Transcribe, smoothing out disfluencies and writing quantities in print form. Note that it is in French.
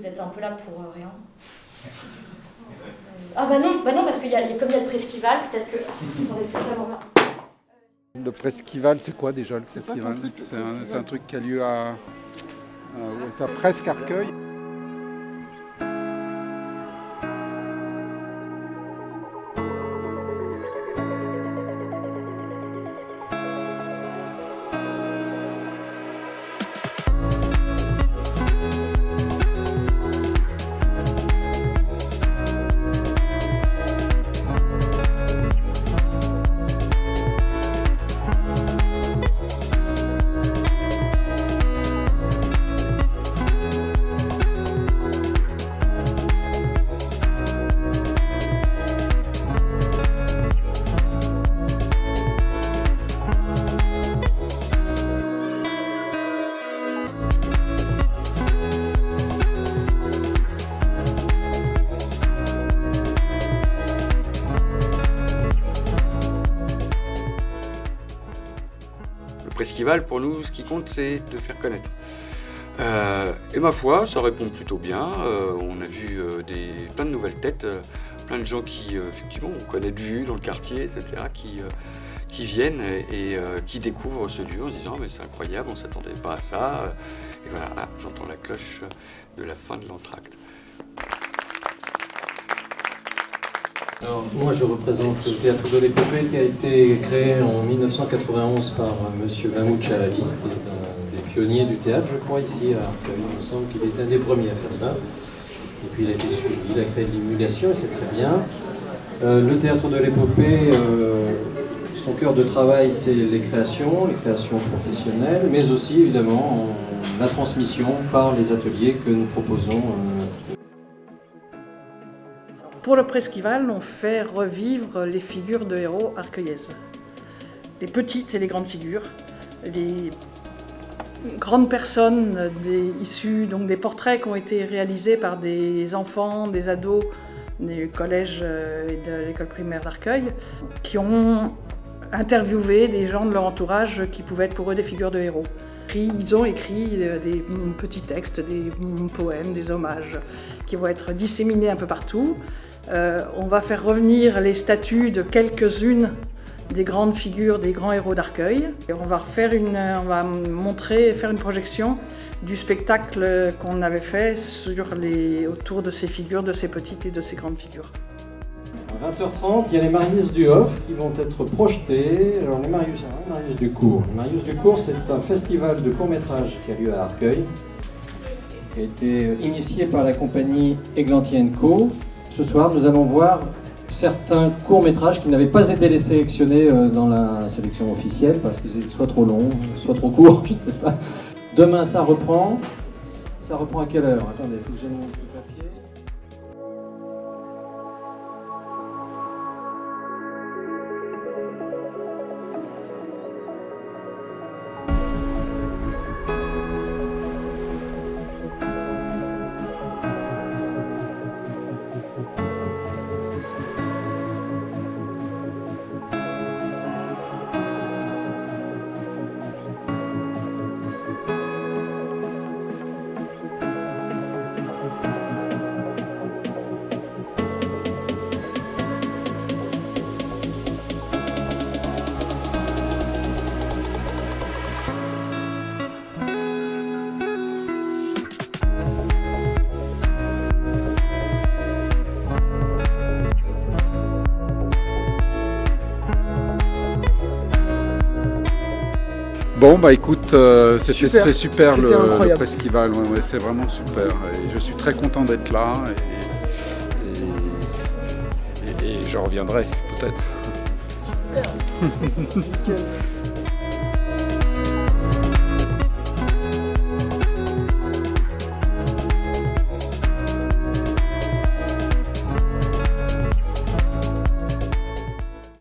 peut-être un peu là pour rien. Ah bah non, parce qu'il y a, comme il y a le Presquival, peut-être que... Attendez, excusez-moi. Le Presquival, c'est quoi déjà le C'est Presquival? pas ton truc, C'est un truc qui a lieu à presque Arcueil. Le Presquival, pour nous, ce qui compte, c'est de faire connaître. Et ma foi, ça répond plutôt bien. On a vu plein de nouvelles têtes, plein de gens qui, effectivement, on connaît de vue dans le quartier, etc., qui viennent et qui découvrent ce lieu en se disant « mais c'est incroyable, on ne s'attendait pas à ça ». Et voilà, là, j'entends la cloche de la fin de l'entracte. Alors, moi, je représente le Théâtre de l'Épopée qui a été créé en 1991 par M. Mahmoud Chahali, qui est un des pionniers du théâtre, je crois, ici à Arcueil. Il me semble qu'il est un des premiers à faire ça. Et puis il a été suivi, il a créé de l'immunisation et c'est très bien. Le Théâtre de l'Épopée, son cœur de travail, c'est les créations professionnelles, mais aussi, évidemment, la transmission par les ateliers que nous proposons. Pour le Presquival, on fait revivre les figures de héros arcueillaises. Les petites et les grandes figures, les grandes personnes issues donc des portraits qui ont été réalisés par des enfants, des ados du collège et de l'école primaire d'Arcueil, qui ont interviewé des gens de leur entourage qui pouvaient être pour eux des figures de héros. Ils ont écrit des petits textes, des poèmes, des hommages qui vont être disséminés un peu partout. On va faire revenir les statues de quelques-unes des grandes figures, des grands héros d'Arcueil. Et on va faire faire une projection du spectacle qu'on avait fait autour de ces figures, de ces petites et de ces grandes figures. À 20h30, il y a les Marius du Hof qui vont être projetés. Alors les Marius du Cours. Les Marius du Cours, c'est un festival de court-métrage qui a lieu à Arcueil, qui a été initié par la compagnie Eglantienne Co. Ce soir, nous allons voir certains courts-métrages qui n'avaient pas été sélectionnés dans la sélection officielle parce qu'ils étaient soit trop longs, soit trop courts, je ne sais pas. Demain, ça reprend. Ça reprend à quelle heure? Attendez, il faut que j'ai mon petit papier. Bon bah écoute, c'est super le Presquival, ouais, c'est vraiment super. Et je suis très content d'être là et je reviendrai peut-être. Super.